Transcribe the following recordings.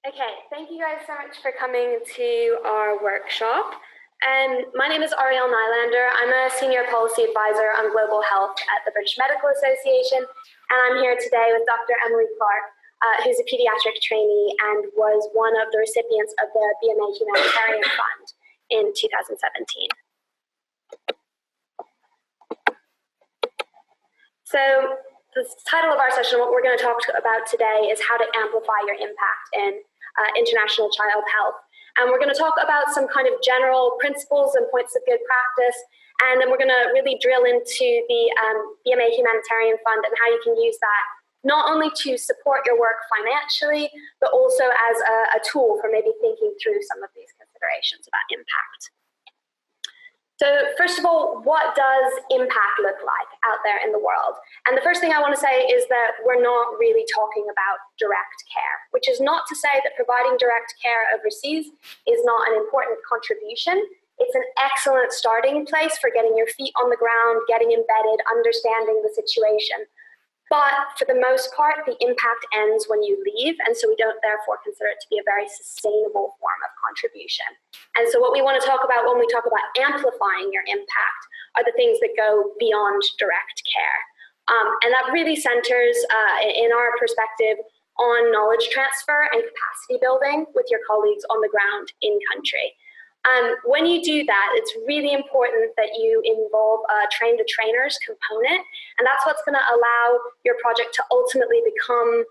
Okay, thank you guys so much for coming to our workshop. My name is Arielle Nylander. I'm a Senior Policy Advisor on Global Health at the British Medical Association, and I'm here today with Dr. Emily Clark, who's a pediatric trainee and was one of the recipients of the BMA Humanitarian Fund in 2017. So the title of our session, what we're going to talk about today, is how to amplify your impact in international child health. And we're going to talk about some kind of general principles and points of good practice, and then we're going to really drill into the BMA Humanitarian Fund and how you can use that not only to support your work financially, but also as a tool for maybe thinking through some of these considerations about impact. So first of all, what does impact look like out there in the world? And the first thing I want to say is that we're not really talking about direct care, which is not to say that providing direct care overseas is not an important contribution. It's an excellent starting place for getting your feet on the ground, getting embedded, understanding the situation. But for the most part, the impact ends when you leave, and so we don't therefore consider it to be a very sustainable form of contribution. And so what we want to talk about when we talk about amplifying your impact are the things that go beyond direct care. And that really centers, in our perspective, on knowledge transfer and capacity building with your colleagues on the ground in country. When you do that, it's really important that you involve a train-the-trainers component, and that's what's going to allow your project to ultimately become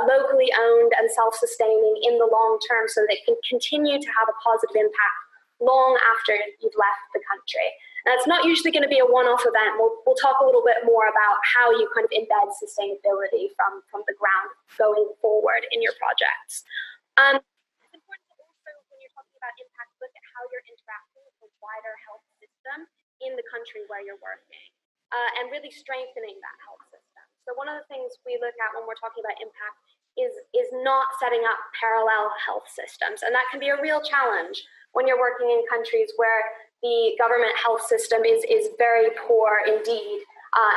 locally owned and self-sustaining in the long term so that it can continue to have a positive impact long after you've left the country. Now, it's not usually going to be a one-off event. We'll talk a little bit more about how you kind of embed sustainability from the ground going forward in your projects. It's important to also, when you're talking about impact, look at how you're interacting with the wider health system in the country where you're working, and really strengthening that health system. So one of the things we look at when we're talking about impact is not setting up parallel health systems, and that can be a real challenge when you're working in countries where the government health system is very poor indeed,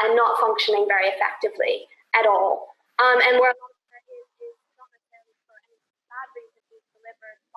and not functioning very effectively at all, and where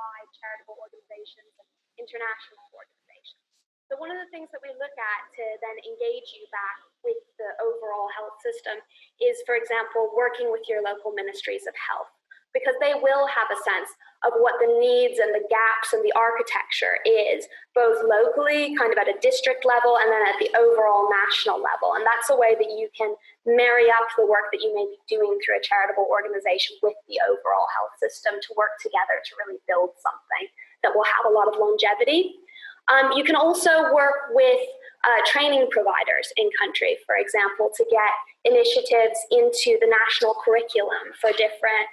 by charitable organizations and international organizations. So one of the things that we look at to then engage you back with the overall health system is, for example, working with your local ministries of health, because they will have a sense of what the needs and the gaps and the architecture is, both locally, kind of at a district level, and then at the overall national level. And that's a way that you can marry up the work that you may be doing through a charitable organization with the overall health system to work together to really build something that will have a lot of longevity. You can also work with training providers in country, for example, to get initiatives into the national curriculum for different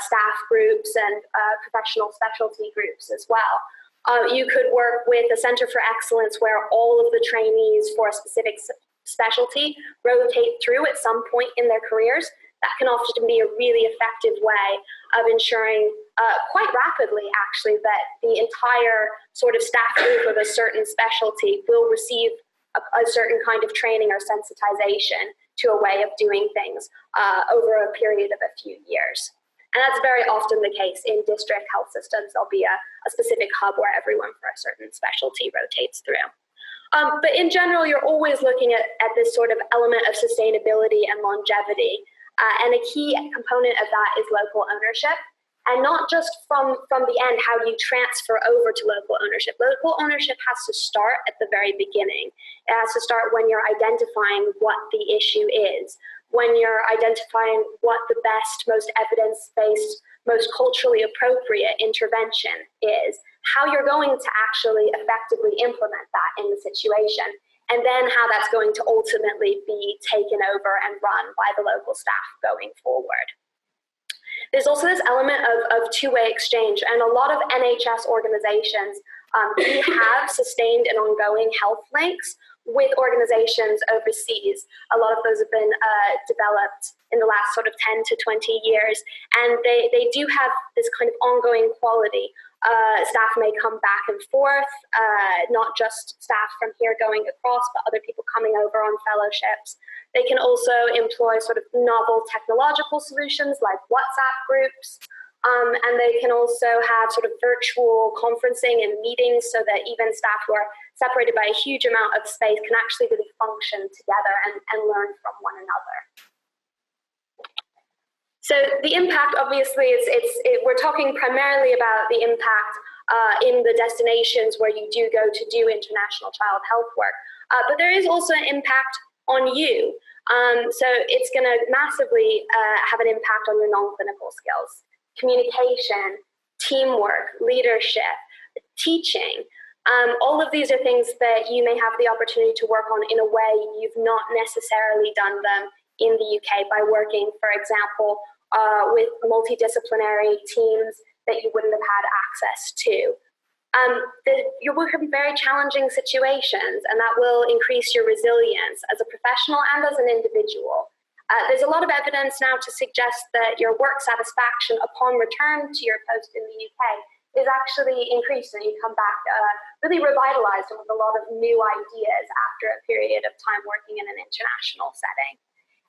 staff groups and professional specialty groups as well. You could work with a Center for Excellence where all of the trainees for a specific specialty rotate through at some point in their careers. That can often be a really effective way of ensuring quite rapidly, actually, that the entire sort of staff group of a certain specialty will receive a certain kind of training or sensitization to a way of doing things over a period of a few years. And that's very often the case in district health systems. There'll be a specific hub where everyone for a certain specialty rotates through. But in general, you're always looking at this sort of element of sustainability and longevity. And a key component of that is local ownership. And not just from the end, how do you transfer over to local ownership? Local ownership has to start at the very beginning. It has to start when you're identifying what the issue is, when you're identifying what the best, most evidence-based, most culturally appropriate intervention is, how you're going to actually effectively implement that in the situation, and then how that's going to ultimately be taken over and run by the local staff going forward. There's also this element of two-way exchange, and a lot of NHS organizations do have sustained and ongoing health links with organizations overseas. A lot of those have been developed in the last sort of 10 to 20 years, and they do have this kind of ongoing quality. Staff may come back and forth, not just staff from here going across, but other people coming over on fellowships. They can also employ sort of novel technological solutions like WhatsApp groups, And they can also have sort of virtual conferencing and meetings so that even staff who are separated by a huge amount of space can actually really function together and learn from one another. So the impact, obviously, we're talking primarily about the impact in the destinations where you do go to do international child health work. But there is also an impact on you. So it's going to massively have an impact on your non-clinical skills, communication, teamwork, leadership, teaching. All of these are things that you may have the opportunity to work on in a way you've not necessarily done them in the UK by working, for example, with multidisciplinary teams that you wouldn't have had access to. You're working in very challenging situations, and that will increase your resilience as a professional and as an individual. There's a lot of evidence now to suggest that your work satisfaction upon return to your post in the UK is actually increased, and you come back really revitalized and with a lot of new ideas after a period of time working in an international setting.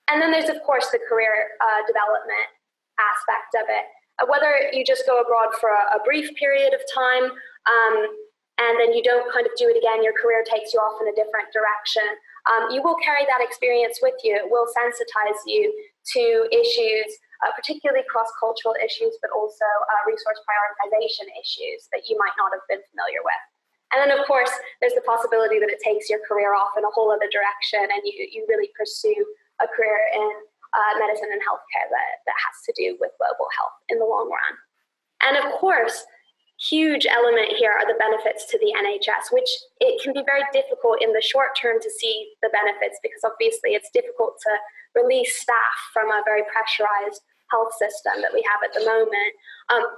And then there's, of course, the career development aspect of it. Whether you just go abroad for a brief period of time and then you don't kind of do it again, your career takes you off in a different direction, you will carry that experience with you. It will sensitize you to issues, particularly cross-cultural issues, but also resource prioritization issues that you might not have been familiar with. And then, of course, there's the possibility that it takes your career off in a whole other direction and you really pursue a career in medicine and healthcare that has to do with global health in the long run. And of course, huge element here are the benefits to the NHS, which it can be very difficult in the short term to see the benefits because obviously it's difficult to release staff from a very pressurized health system that we have at the moment.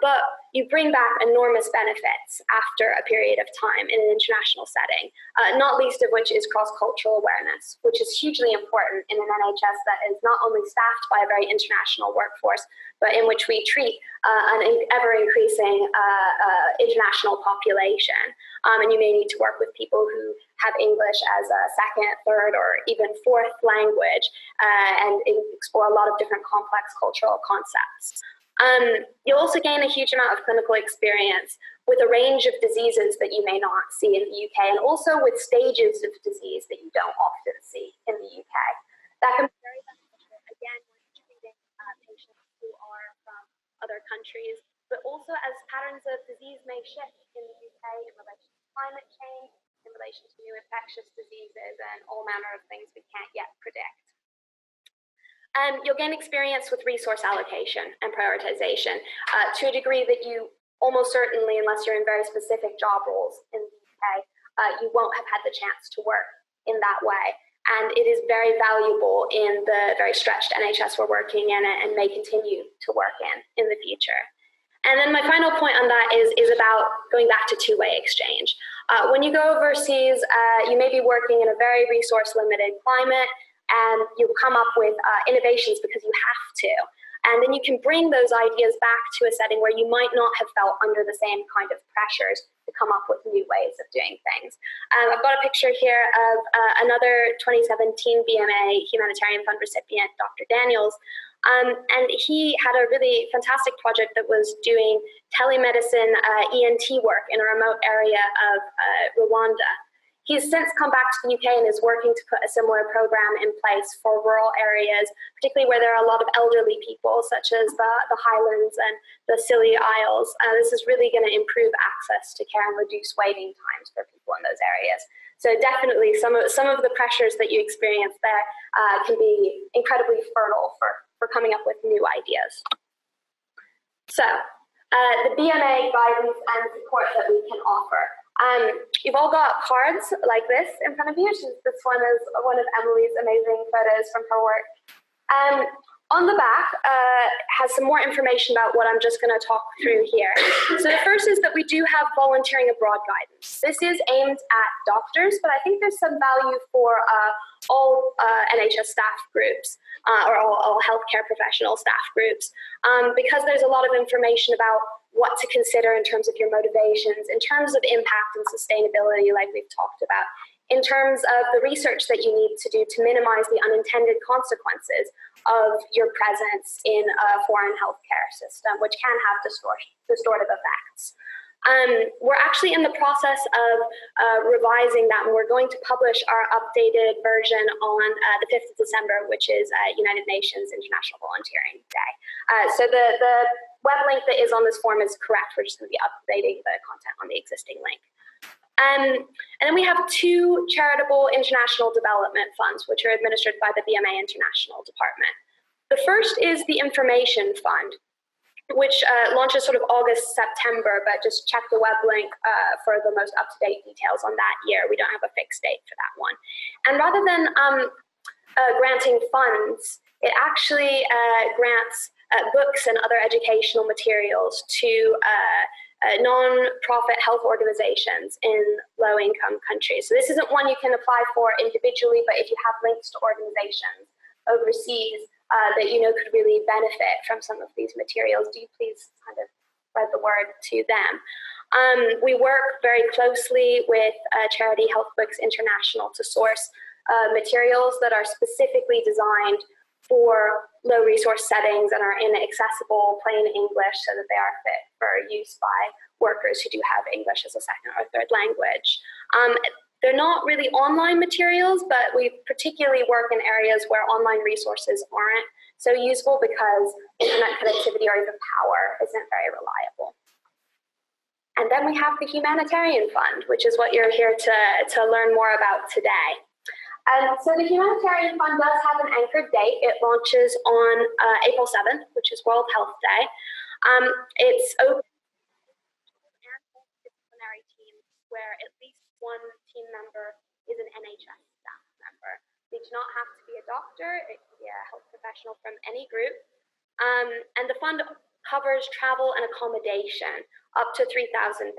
But you bring back enormous benefits after a period of time in an international setting, not least of which is cross-cultural awareness, which is hugely important in an NHS that is not only staffed by a very international workforce, but in which we treat an ever-increasing international population. And you may need to work with people who have English as a second, third, or even fourth language and explore a lot of different complex cultural concepts. You'll also gain a huge amount of clinical experience with a range of diseases that you may not see in the UK, and also with stages of disease that you don't often see in the UK. That can be very beneficial, again, when treating patients who are from other countries, but also as patterns of disease may shift in the UK in relation to climate change, in relation to new infectious diseases, and all manner of things we can't yet predict. You'll gain experience with resource allocation and prioritization to a degree that you almost certainly, unless you're in very specific job roles in the UK, you won't have had the chance to work in that way. And it is very valuable in the very stretched NHS we're working in and may continue to work in the future. And then my final point on that is about going back to two-way exchange. When you go overseas, you may be working in a very resource-limited climate, and you'll come up with innovations because you have to. And then you can bring those ideas back to a setting where you might not have felt under the same kind of pressures to come up with new ways of doing things. I've got a picture here of another 2017 BMA Humanitarian Fund recipient, Dr. Daniels. And he had a really fantastic project that was doing telemedicine ENT work in a remote area of Rwanda. He's since come back to the UK and is working to put a similar program in place for rural areas, particularly where there are a lot of elderly people, such as the Highlands and the Scilly Isles. This is really going to improve access to care and reduce waiting times for people in those areas. So definitely some of the pressures that you experience there can be incredibly fertile for coming up with new ideas. So the BMA guidance and support that we can offer. You've all got cards like this in front of you. This one is one of Emily's amazing photos from her work. On the back has some more information about what I'm just going to talk through here. So the first is that we do have volunteering abroad guidance. This is aimed at doctors, but I think there's some value for all NHS staff groups or all healthcare professional staff groups because there's a lot of information about what to consider in terms of your motivations, in terms of impact and sustainability like we've talked about, in terms of the research that you need to do to minimize the unintended consequences of your presence in a foreign healthcare system, which can have distortive effects. We're actually in the process of revising that, and we're going to publish our updated version on the 5th of December, which is United Nations International Volunteering Day. So the web link that is on this form is correct. We're just going to be updating the content on the existing link. And then we have two charitable international development funds, which are administered by the BMA International Department. The first is the Information Fund, which launches sort of August, September, but just check the web link for the most up-to-date details on that year. We don't have a fixed date for that one. And rather than granting funds, it actually grants books and other educational materials to non-profit health organizations in low-income countries. So this isn't one you can apply for individually, but if you have links to organizations overseas that you know could really benefit from some of these materials, do please kind of spread the word to them. We work very closely with charity Health Books International to source materials that are specifically designed for low resource settings and are in accessible plain English so that they are fit for use by workers who do have English as a second or third language. They're not really online materials, but we particularly work in areas where online resources aren't so useful because internet connectivity or even power isn't very reliable. And then we have the Humanitarian Fund, which is what you're here to learn more about today. So the Humanitarian Fund does have an anchored date. It launches on April 7th, which is World Health Day. It's open to disciplinary teams where at least one team member is an NHS staff member. They do not have to be a doctor. It can be a health professional from any group. And the fund covers travel and accommodation up to £3,000.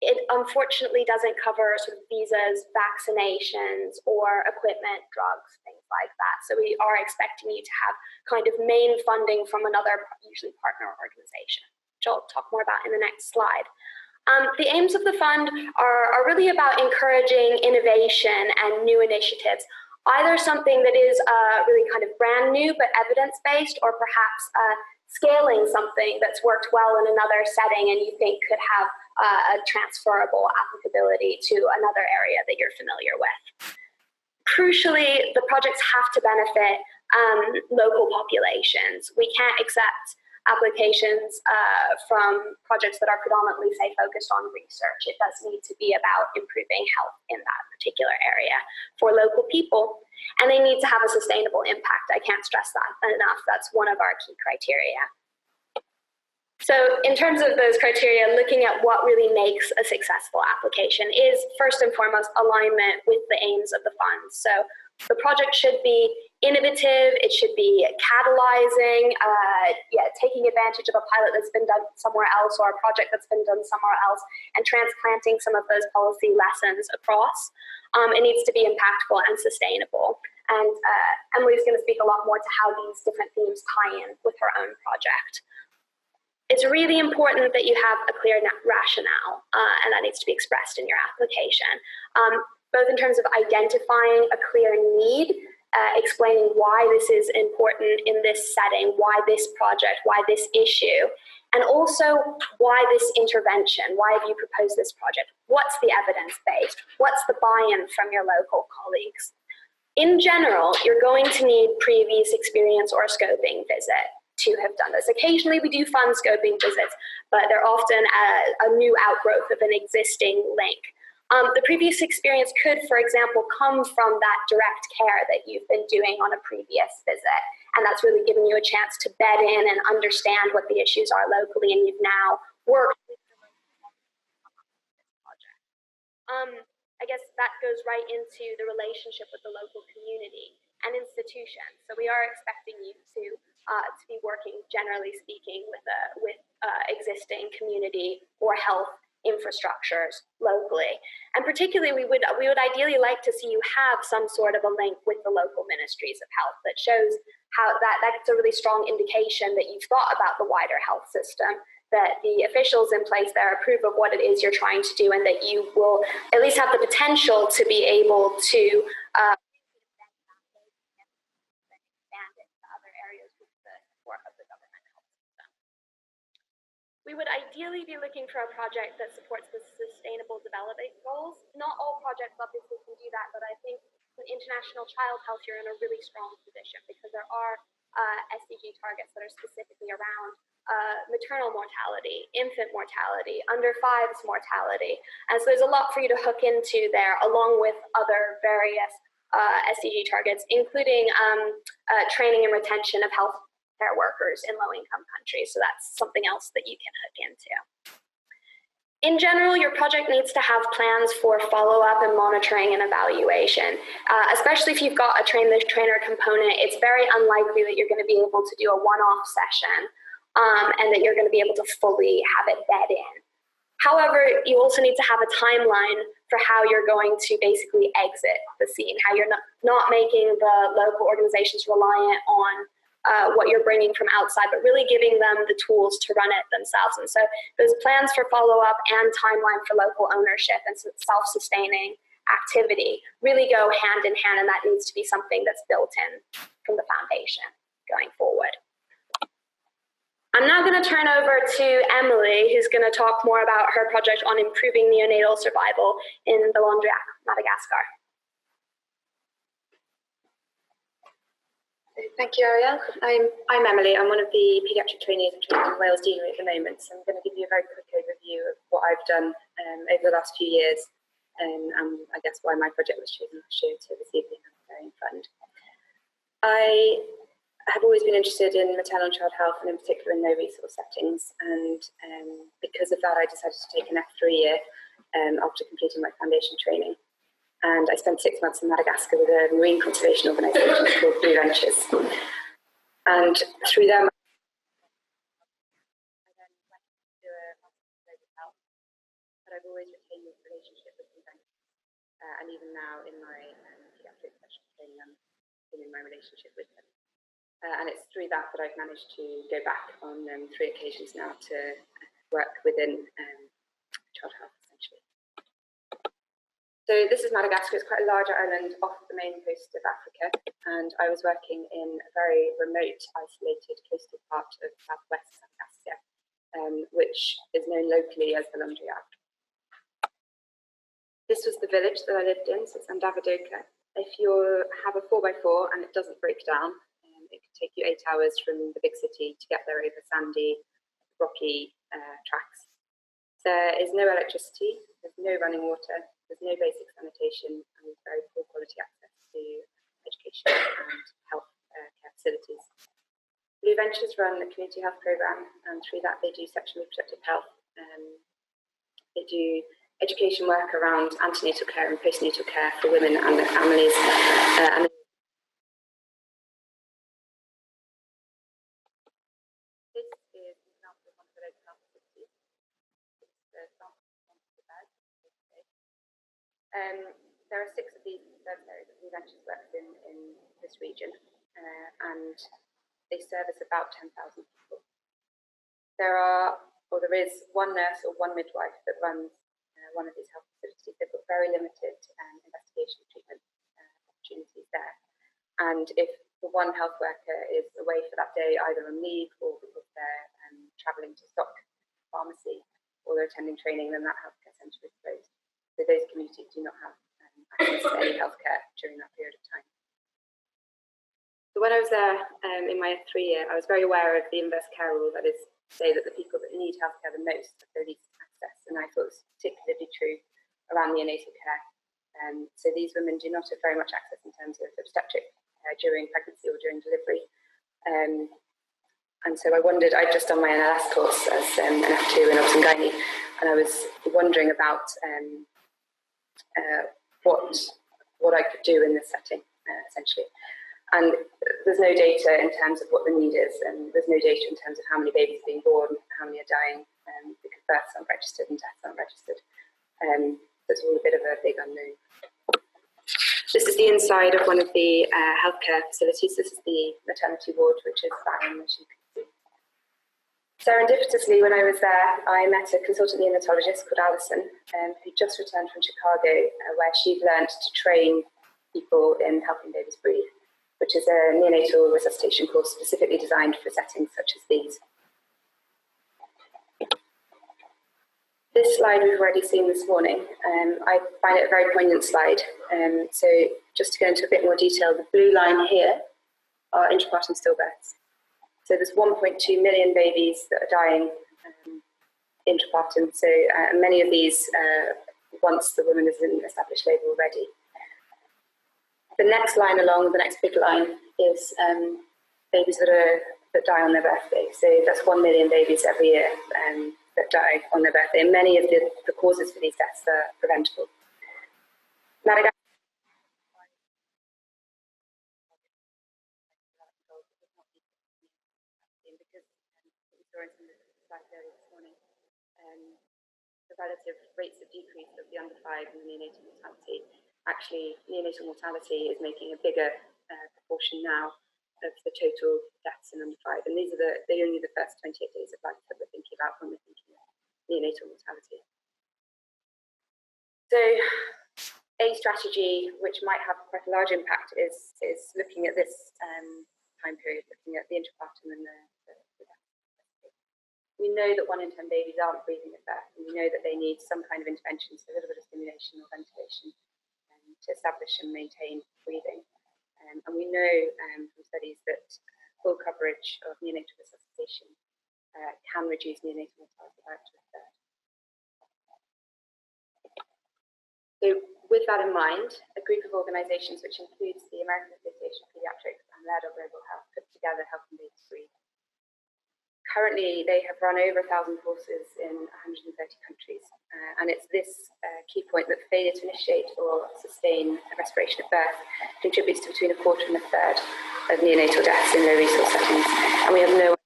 It unfortunately doesn't cover sort of visas, vaccinations, or equipment, drugs, things like that. So we are expecting you to have kind of main funding from another, usually partner organization, which I'll talk more about in the next slide. The aims of the fund are really about encouraging innovation and new initiatives, either something that is really kind of brand new but evidence-based, or perhaps scaling something that's worked well in another setting and you think could have a transferable applicability to another area that you're familiar with. Crucially, the projects have to benefit local populations. We can't accept applications from projects that are predominantly, say, focused on research. It does need to be about improving health in that particular area for local people, and they need to have a sustainable impact. I can't stress that enough. That's one of our key criteria. So in terms of those criteria, looking at what really makes a successful application is first and foremost alignment with the aims of the fund. So the project should be innovative, it should be catalyzing, taking advantage of a pilot that's been done somewhere else or a project that's been done somewhere else and transplanting some of those policy lessons across. It needs to be impactful and sustainable. And Emily's going to speak a lot more to how these different themes tie in with her own project. It's really important that you have a clear rationale, and that needs to be expressed in your application, both in terms of identifying a clear need, explaining why this is important in this setting, why this project, why this issue, and also why this intervention, why have you proposed this project, what's the evidence base, what's the buy-in from your local colleagues. In general, you're going to need previous experience or a scoping visit to have done this. Occasionally we do fund scoping visits, but they're often a new outgrowth of an existing link. The previous experience could, for example, come from that direct care that you've been doing on a previous visit, and that's really given you a chance to bed in and understand what the issues are locally, and you've now worked with the local project. I guess that goes right into the relationship with the local community and institutions. So we are expecting you to be working, generally speaking, with existing community or health infrastructures locally. And particularly, we would ideally like to see you have some sort of a link with the local ministries of health that shows how that's a really strong indication that you've thought about the wider health system, that the officials in place there approve of what it is you're trying to do, and that you will at least have the potential to be able to We would ideally be looking for a project that supports the Sustainable Development Goals. Not all projects obviously can do that, but I think with international child health, you're in a really strong position because there are SDG targets that are specifically around maternal mortality, infant mortality, under fives mortality. And so there's a lot for you to hook into there, along with other various SDG targets, including training and retention of healthcare workers in low-income countries. So that's something else that you can hook into. In general, your project needs to have plans for follow-up and monitoring and evaluation. Especially if you've got a train-the-trainer component, it's very unlikely that you're going to be able to do a one-off session and that you're going to be able to fully have it bed in. However, you also need to have a timeline for how you're going to basically exit the scene, how you're not making the local organizations reliant on what you're bringing from outside, but really giving them the tools to run it themselves. And so those plans for follow-up and timeline for local ownership and self-sustaining activity really go hand in hand, and that needs to be something that's built in from the foundation going forward. I'm now going to turn over to Emily, who's going to talk more about her project on improving neonatal survival in Bolondriac, Madagascar. Thank you, Ariel. I'm Emily. I'm one of the paediatric trainees and training in Wales Deanery at the moment. So I'm going to give you a very quick overview of what I've done over the last few years and I guess why my project was chosen last year to receive the Humanitarian Fund. I have always been interested in maternal and child health, and in particular in no-resource settings. And because of that, I decided to take an F3 year after completing my foundation training. And I spent 6 months in Madagascar with a marine conservation organisation called Blue Ventures. And through them, I then went to do a master's in global health, but I've always retained this relationship with Blue Ventures. And even now in my paediatric specialist training, I'm in my relationship with them. And it's through that that I've managed to go back on 3 occasions now to work within child health, essentially. So this is Madagascar. It's quite a large island off the main coast of Africa, and I was working in a very remote, isolated coastal part of southwest Madagascar, which is known locally as Bolondriac. This was the village that I lived in, so it's Andavadoka. If you have a 4x4 and it doesn't break down, it could take you 8 hours from the big city to get there over sandy, rocky tracks. There is no electricity, there's no running water, there's no basic sanitation, and very poor quality access to education and health care facilities. Blue Ventures run a community health programme, and through that they do sexually reproductive health. They do education work around antenatal care and postnatal care for women and their families. This is an example of one of the local health facilities. It's the sample of the bed. There are 6 of these service areas that Blue Ventures works in this region, and they service about 10,000 people. There is one nurse or one midwife that runs one of these health facilities. They've got very limited investigation treatment opportunities there. And if the one health worker is away for that day, either on leave or because they're travelling to stock pharmacy or they're attending training, then that healthcare centre is closed. So those communities do not have access to any healthcare during that period of time. So when I was there in my 3 year, I was very aware of the inverse care rule, that is, say that the people that need healthcare the most have the least access, and I thought it was particularly true around neonatal care. So these women do not have very much access in terms of obstetric during pregnancy or during delivery. And so I wondered, I'd just done my NLS course as an F2 in obs and gynae, and I was wondering about what I could do in this setting, essentially. And there's no data in terms of what the need is, and there's no data in terms of how many babies are being born, how many are dying, because births aren't registered and deaths aren't registered. It's all a bit of a big unknown. This is the inside of one of the healthcare facilities. This is the maternity ward, which is barren, as you can see. Serendipitously, when I was there, I met a consultant neonatologist called Alison, who just returned from Chicago, where she'd learned to train people in helping babies breathe, which is a neonatal resuscitation course specifically designed for settings such as these. This slide we've already seen this morning. I find it a very poignant slide. So just to go into a bit more detail, the blue line here are intrapartum stillbirths. So there's 1.2 million babies that are dying intrapartum. So many of these once the woman is in established labour already. The next line along, the next big line, is babies that die on their birthday. So that's 1 million babies every year that die on their birthday. And many of the causes for these deaths are preventable. Madagascar. Because we saw in some of the slides earlier this morning, the relative rates of decrease of the under 5 and the neonatal mortality. Actually, neonatal mortality is making a bigger proportion now of the total deaths in under 5. And these are only the first 28 days of life that we're thinking about when we're thinking of neonatal mortality. So a strategy which might have quite a large impact is looking at this time period, looking at the intrapartum and the we know that 1 in 10 babies aren't breathing at birth, and we know that they need some kind of intervention, so a little bit of stimulation or ventilation to establish and maintain breathing. And we know from studies that full coverage of neonatal resuscitation can reduce neonatal mortality by up to a third. So with that in mind, a group of organisations, which includes the American Association of Paediatrics and Laird Global Health, put together Helping Babies Breathe. Currently, they have run over 1,000 courses in 130 countries, and it's this key point that failure to initiate or sustain a respiration at birth contributes to between a quarter and a third of neonatal deaths in low resource settings, and we have no.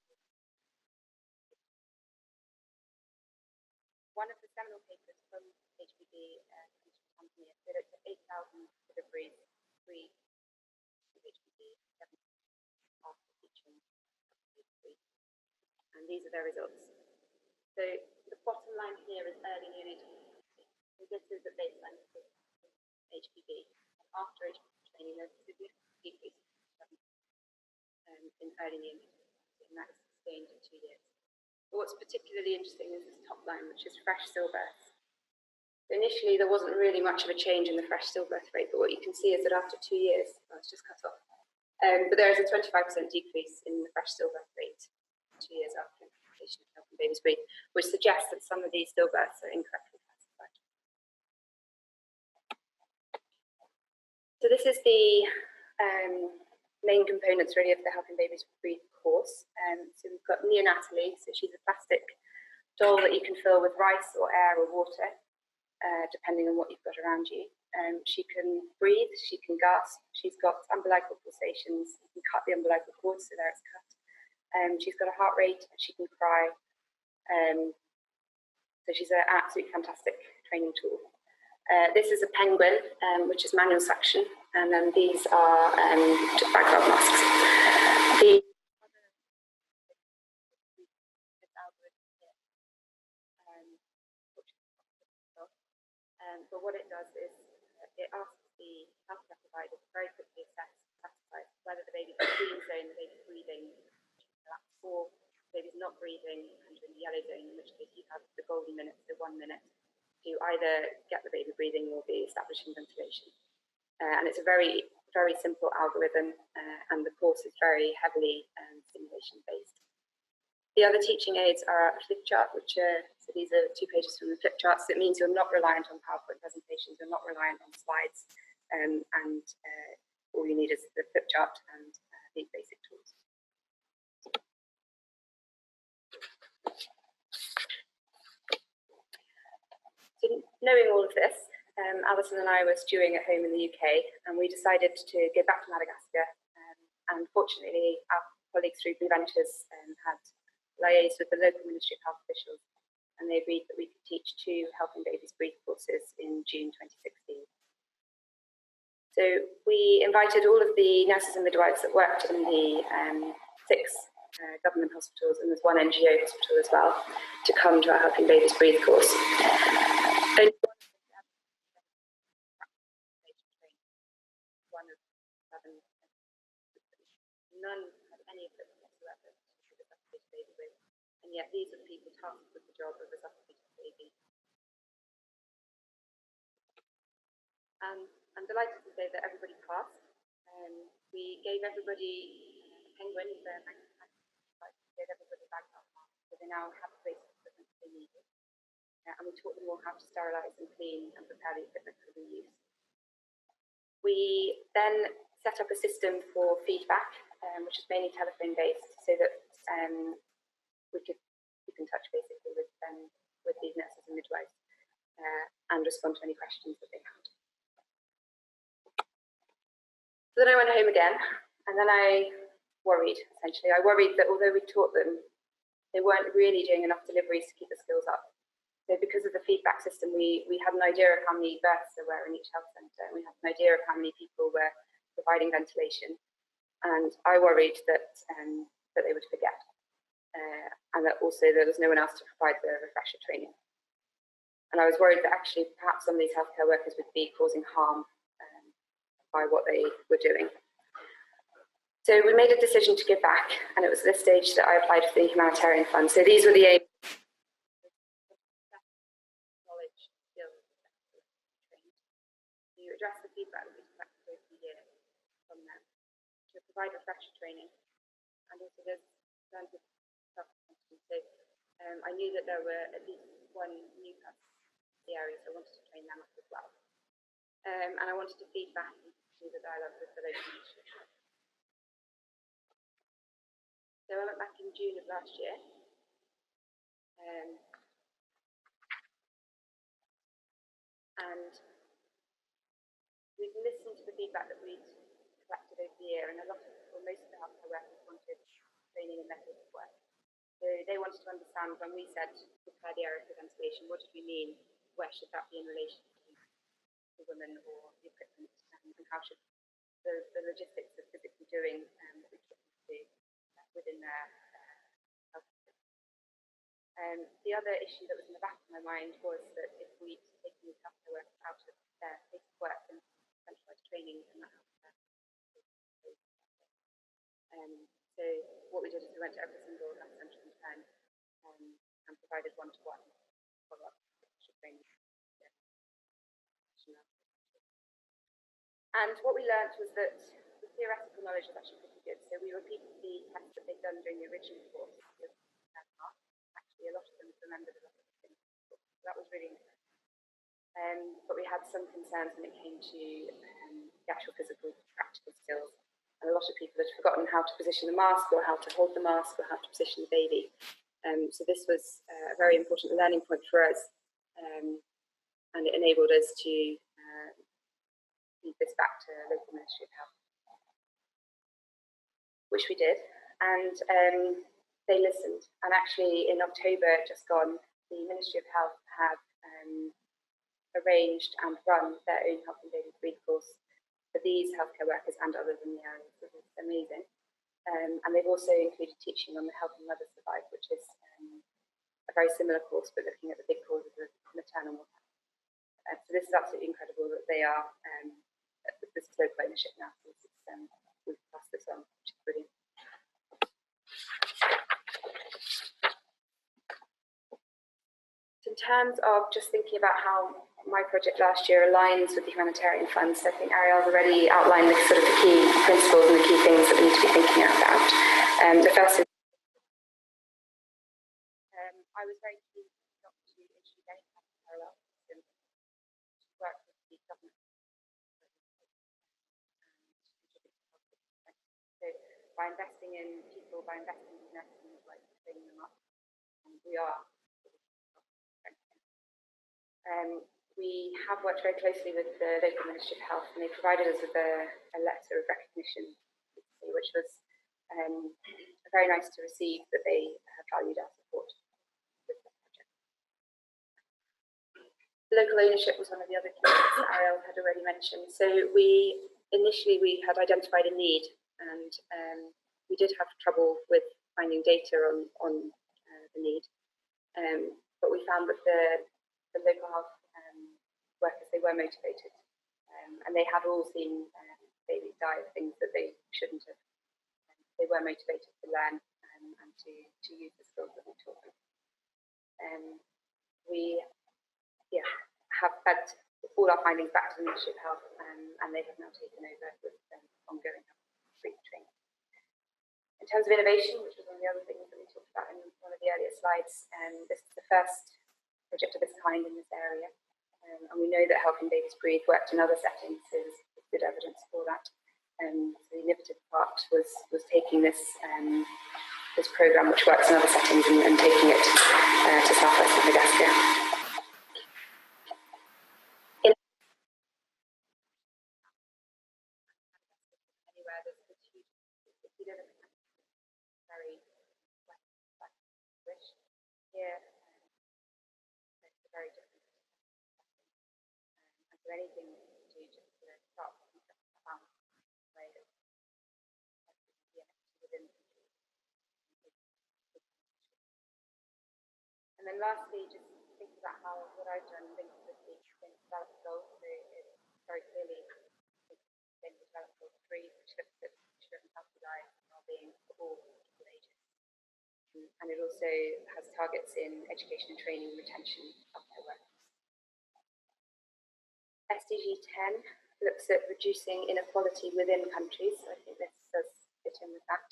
One of the seminal papers from HPB company said that 8,000 deliveries free of HPB after teaching. And these are their results. So the bottom line here is early neonatal mortality. So this is the baseline for HPV. After HPV training, there's a significant decrease in early neonatal mortality, and that is sustained in 2 years. But what's particularly interesting is this top line, which is fresh stillbirths. So initially, there wasn't really much of a change in the fresh stillbirth rate, but what you can see is that after 2 years, well, it's just cut off. But there is a 25% decrease in the fresh stillbirth rate 2 years after implementation of Helping Babies Breathe, which suggests that some of these stillbirths are incorrectly classified. So this is the main components really of the Helping Babies Breathe course. So we've got neonatally, so she's a plastic doll that you can fill with rice or air or water, depending on what you've got around you. She can breathe, she can gasp, she's got umbilical pulsations, you can cut the umbilical cord, so there it's cut. She's got a heart rate, she can cry. So she's an absolutely fantastic training tool. This is a penguin, which is manual suction, and then these are just background masks. But what it does is it asks the healthcare provider to very quickly assess, classify whether the baby's in the green zone, the baby's breathing, or the baby's not breathing and in the yellow zone, in which case you have the golden minute, so 1 minute, to either get the baby breathing or be establishing ventilation. And it's a very, very simple algorithm, and the course is very heavily simulation based. The other teaching aids are a flip chart, which so these are 2 pages from the flip chart. So it means you're not reliant on PowerPoint presentations, you're not reliant on slides, and all you need is the flip chart and these basic tools. So knowing all of this, Alison and I were stewing at home in the UK, and we decided to go back to Madagascar. And fortunately, our colleagues through Blue Ventures had liaised with the local Ministry of Health officials, and they agreed that we could teach 2 Helping Babies Breathe courses in June 2016. So we invited all of the nurses and midwives that worked in the 6 government hospitals, and there's 1 NGO hospital as well, to come to our Helping Babies Breathe course. None have any equipment whatsoever to resuscitate a baby with, and yet these are the people tasked with the job of resuscitating a baby And I'm delighted to say that everybody passed. We gave everybody a penguin with their gave everybody bags of masks, so they now have the basic equipment they needed. And we taught them all how to sterilise and clean and prepare the equipment for reuse. We then set up a system for feedback, which is mainly telephone based, so that we could keep in touch basically with these nurses and midwives and respond to any questions that they had. So then I went home again, and then I worried, essentially. I worried that although we taught them, they weren't really doing enough deliveries to keep the skills up. So because of the feedback system, we had an idea of how many births there were in each health centre, and we had an idea of how many people were providing ventilation. And I worried that they would forget, and that also there was no one else to provide the refresher training. And I was worried that actually perhaps some of these healthcare workers would be causing harm by what they were doing. So we made a decision to give back, and it was at this stage that I applied for the Humanitarian Fund. So these were the aims. Knowledge, skills, trained to address the feedback that we collected over the year from them, to provide refresher training, and also there's learned with self-confidence. So I knew that there were at least one new person in the area, so I wanted to train them up as well. And I wanted to feed back into the dialogue with the local industry. So I went back in June of last year. And we've listened to the feedback that we'd collected over the year, and a lot of, or most of the healthcare workers wanted training and methods of work. So they wanted to understand when we said prepare the area for ventilation, what did we mean? Where should that be in relation to the women or the equipment, and how should the logistics of physically doing what we took them to do within their health system. The other issue that was in the back of my mind was that if we'd taken these healthcare workers out of their place of work and centralised training in that healthcare. So what we did is we went to every single health centre in turn and provided one-to-one follow-up training. And what we learned was that the theoretical knowledge was actually pretty good. So we repeated the tests that they'd done during the original course. Actually, a lot of them remembered a lot of things. So that was really interesting. But we had some concerns when it came to the actual physical practical skills. And a lot of people had forgotten how to position the mask, or how to hold the mask, or how to position the baby. So this was a very important learning point for us. And it enabled us to feed this back to local Ministry of Health, which we did, and they listened. And actually, in October, just gone, the Ministry of Health have arranged and run their own health and baby degree course for these healthcare workers and others in the area. So it's amazing. And they've also included teaching on the Helping Mothers Survive, which is a very similar course, but looking at the big causes of maternal mortality. So this is absolutely incredible that they are. This is local ownership now, so we've passed this on, which is brilliant. So in terms of just thinking about how my project last year aligns with the Humanitarian Fund, so I think Ariel's already outlined the sort of the key principles and the key things that we need to be thinking about. The first is I was very keen not to introduce any kind of parallel system to work with the government. So by investing in people, by investing in nurses, by training them up, we are. We have worked very closely with the local Ministry of Health, and they provided us with a letter of recognition, which was very nice to receive, that they valued our support with this project. Local ownership was one of the other key things that Ariel had already mentioned. So initially we had identified a need, and we did have trouble with finding data on the need, but we found that the local health workers, they were motivated, and they had all seen babies die of things that they shouldn't have. They were motivated to learn and to use the skills that we taught them. We have had all our findings back to the Ministry of Health, and they have now taken over with ongoing health training. In terms of innovation, which was one of the other things that we talked about in one of the earlier slides, this is the first project of its kind in this area. And we know that Helping Babies Breathe worked in other settings, so there's good evidence for that. So the innovative part was taking this program, which works in other settings, and taking it to southwest Madagascar. Anywhere there's a huge, if you live in a very rich here, it's a very different. And so anything we can do just to start about way of within. And then lastly, just think about how what I've done links with the development goals. So it's very clearly development goal 3, which looks at children healthy lives and well-being for all people ages. And it also has targets in education and training, retention, healthcare workers. SDG 10 looks at reducing inequality within countries. So I think this does fit in with that.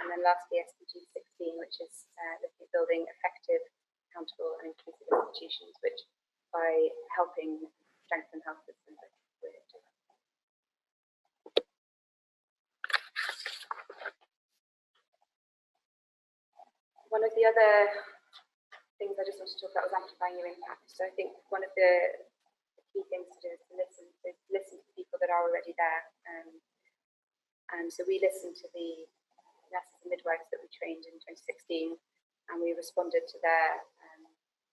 And then lastly, SDG 16, which is looking at building effective, accountable and inclusive institutions, which by helping strengthen health systems, we're doing. One of the other things I just wanted to talk about was amplifying your impact. So I think one of the key things to do is to listen to people that are already there. And so we listened to the nurses and midwives that we trained in 2016, and we responded to their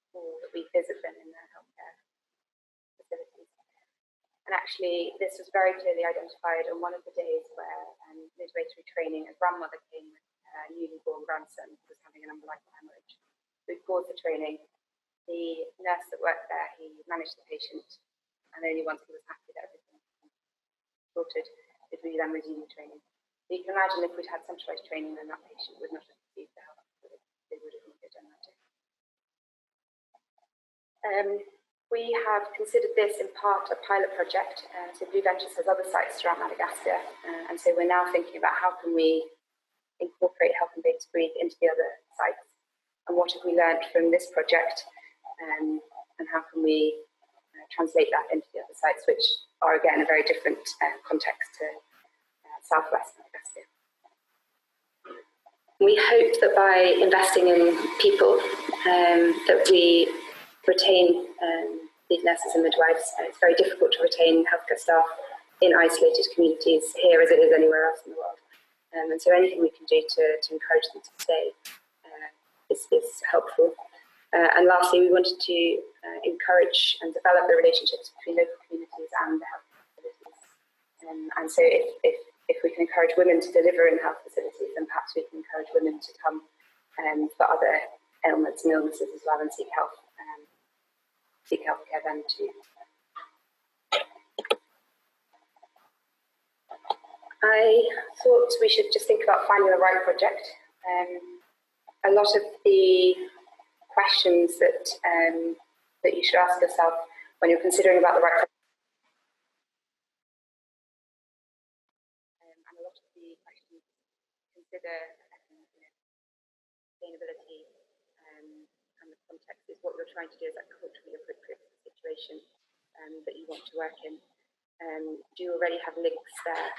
call that we visit them in their healthcare facilities. And actually, this was very clearly identified on one of the days where midwifery training, a grandmother came with her newly born grandson who was having an umbilical hemorrhage. We paused the training. The nurse that worked there, he managed the patient, and only once he was happy that everything was sorted did we then resume the training. So you can imagine if we'd had centralised training, then that patient would not have received the help that they would have needed on that day. We have considered this in part a pilot project. So Blue Ventures has other sites throughout Madagascar, and so we're now thinking about how can we incorporate Helping Babies Breathe into the other sites, and what have we learned from this project, and how can we translate that into the other sites, which are again a very different context to southwest Madagascar. We hope that by investing in people that we retain these nurses and midwives. It's very difficult to retain healthcare staff in isolated communities here as it is anywhere else in the world. And so anything we can do to encourage them to stay is helpful. And lastly, we wanted to encourage and develop the relationships between local communities and the health facilities. And so if we can encourage women to deliver in health facilities, then perhaps we can encourage women to come for other ailments and illnesses as well and seek healthcare then too. I thought we should just think about finding the right project. A lot of the questions that you should ask yourself when you're considering about the right project, and a lot of the questions consider sustainability and the context is what you're trying to do is that culturally appropriate situation that you want to work in. Do you already have links there?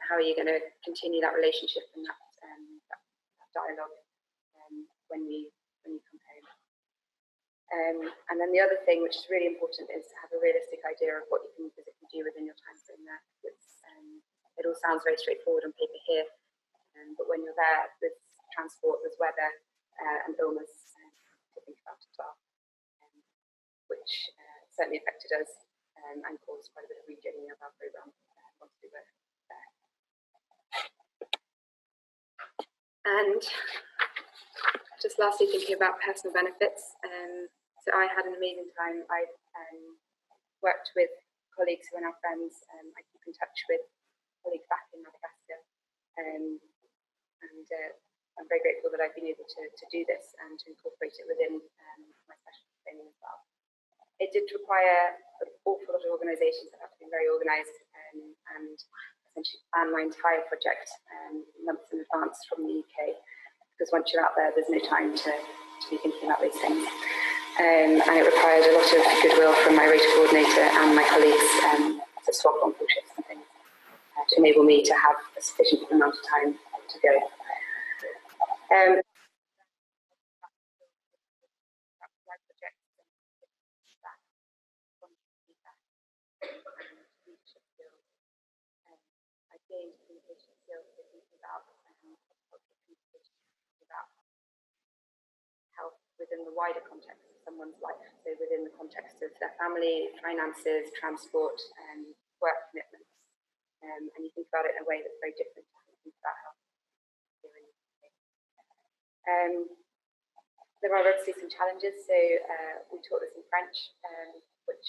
How are you going to continue that relationship and that dialogue when you come home? And then the other thing, which is really important, is to have a realistic idea of what you can physically do within your time frame there. It all sounds very straightforward on paper here, but when you're there, there's transport, there's weather, and illness to think about as well, which certainly affected us and caused quite a bit of rejigging of our programme once we were there. And just lastly, thinking about personal benefits. So I had an amazing time. I worked with colleagues who are now friends. I keep in touch with colleagues back in Madagascar. And I'm very grateful that I've been able to do this and to incorporate it within my specialty training as well. It did require an awful lot of of organisations have had to be very organised and essentially plan my entire project months in advance from the UK, because once you're out there, there's no time to be thinking about these things. And it required a lot of goodwill from my rota coordinator and my colleagues to swap on full shifts and things to enable me to have a sufficient amount of time to go. I gained communication skills to think about health within the wider context of someone's life, so within the context of their family, finances, transport, work commitments, and you think about it in a way that's very different to how you think about health here in the UK. There are obviously some challenges, so we taught this in French, which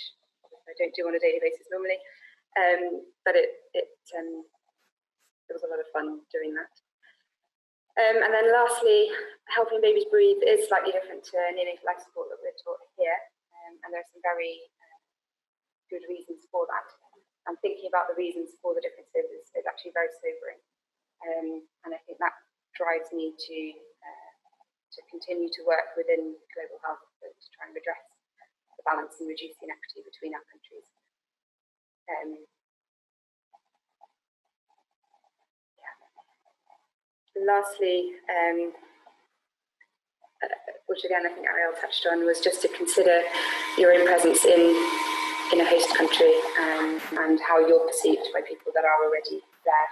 I don't do on a daily basis normally, but there was a lot of fun doing that. And then lastly, helping babies breathe is slightly different to neonatal life support that we're taught here, and there are some very good reasons for that. And thinking about the reasons for the differences is actually very sobering, and I think that drives me to continue to work within global health to try and redress the balance and reduce the inequity between our countries. Lastly, which again I think Ariel touched on, was just to consider your own presence in a host country and how you're perceived by people that are already there,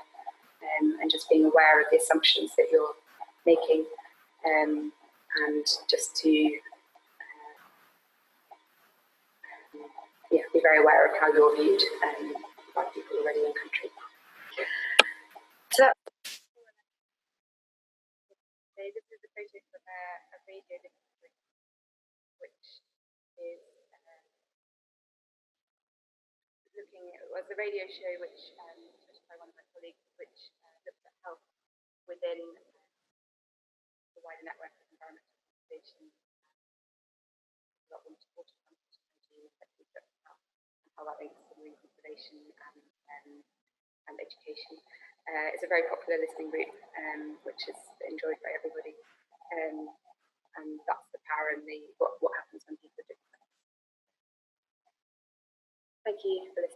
and just being aware of the assumptions that you're making, and just to be very aware of how you're viewed by people already in country. So this is a photo from a radio listening, which is was a radio show which was by one of my colleagues, which looked at health within the wider network of environmental conservation, water conservation, and how that links to marine conservation and education. It's a very popular listening group, which is enjoyed by everybody, and that's the power and what happens when people do. Thank you for listening.